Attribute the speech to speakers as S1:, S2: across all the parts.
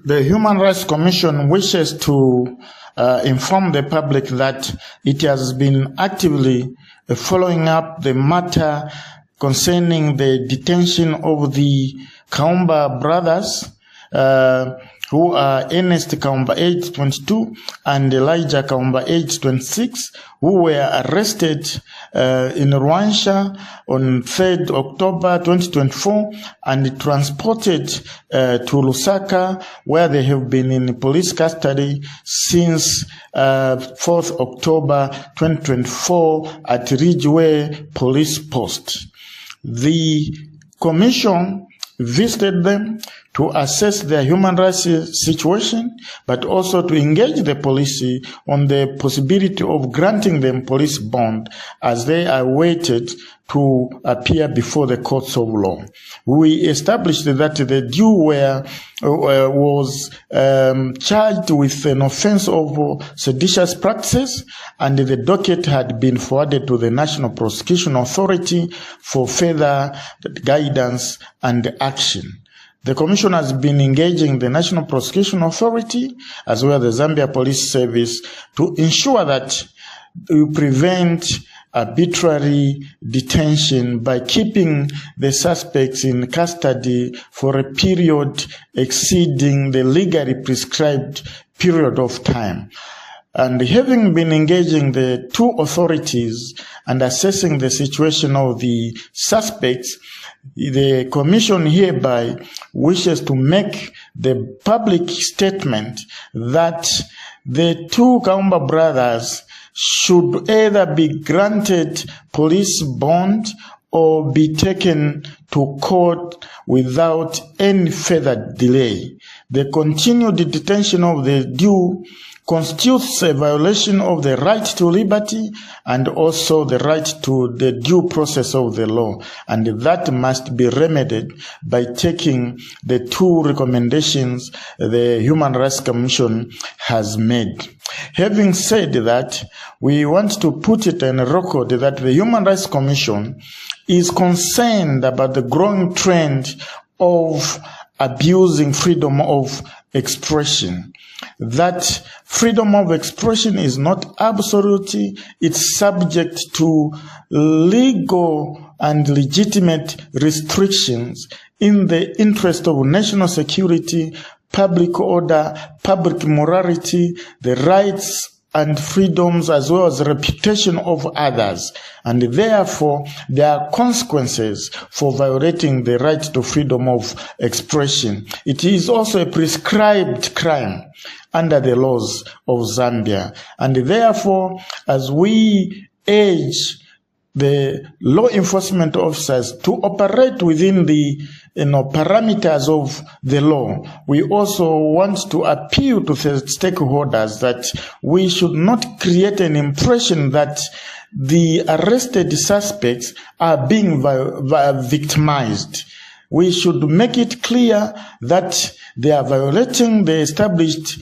S1: The Human Rights Commission wishes to inform the public that it has been actively following up the matter concerning the detention of the Kaumba brothers, who are Ernest Kaumba, age 22, and Elijah Kaumba, age 26, who were arrested in Rwanda on 3rd October 2024 and transported to Lusaka, where they have been in police custody since 4th October 2024 at Ridgeway Police Post. The Commission visited them to assess their human rights situation, but also to engage the police on the possibility of granting them police bond as they are waited to appear before the courts of law. We established that the Jew was charged with an offense of seditious practices, and the docket had been forwarded to the National Prosecution Authority for further guidance and action. The Commission has been engaging the National Prosecution Authority as well as the Zambia Police Service to ensure that we prevent arbitrary detention by keeping the suspects in custody for a period exceeding the legally prescribed period of time. And having been engaging the two authorities and assessing the situation of the suspects, the Commission hereby wishes to make the public statement that the two Kaumba brothers should either be granted police bond or be taken to court without any further delay. The continued detention of the Jew constitutes a violation of the right to liberty and also the right to the due process of the law, and that must be remedied by taking the two recommendations the Human Rights Commission has made. Having said that, we want to put it in a record that the Human Rights Commission is concerned about the growing trend of abusing freedom of expression. That freedom of expression is not absolute, it's subject to legal and legitimate restrictions in the interest of national security, public order, public morality, the rights and freedoms as well as the reputation of others. And therefore, there are consequences for violating the right to freedom of expression. It is also a prescribed crime under the laws of Zambia. And therefore, as we urge the law enforcement officers to operate within the parameters of the law, we also want to appeal to the stakeholders that we should not create an impression that the arrested suspects are being victimized. We should make it clear that they are violating the established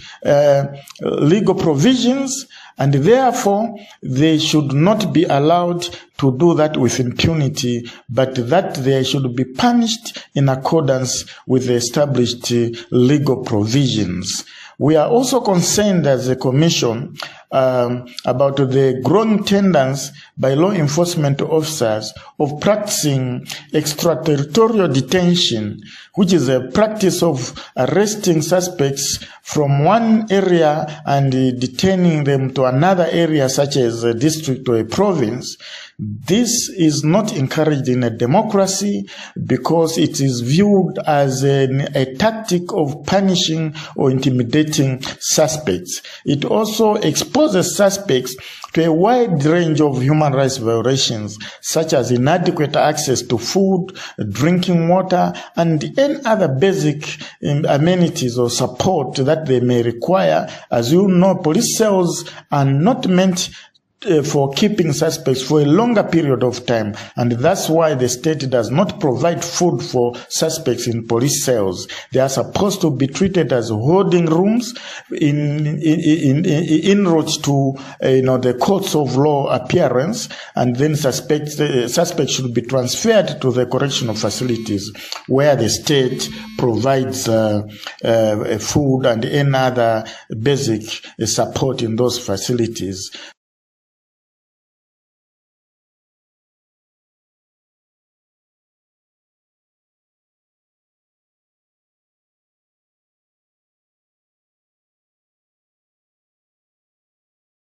S1: legal provisions, and therefore they should not be allowed to do that with impunity, but that they should be punished in accordance with the established legal provisions. We are also concerned as a Commission about the growing tendency by law enforcement officers of practicing extraterritorial detention, which is a practice of arresting suspects from one area and detaining them to another area, such as a district or a province. This is not encouraged in a democracy because it is viewed as a tactic of punishing or intimidating suspects. It also exposes suspects to a wide range of human rights violations, such as inadequate access to food, drinking water, and any other basic amenities or support that they may require. As you know, police cells are not meant for keeping suspects for a longer period of time, and that's why the state does not provide food for suspects in police cells. They are supposed to be treated as holding rooms en route to the courts of law appearance, and then suspects should be transferred to the correctional facilities where the state provides food and any other basic support in those facilities.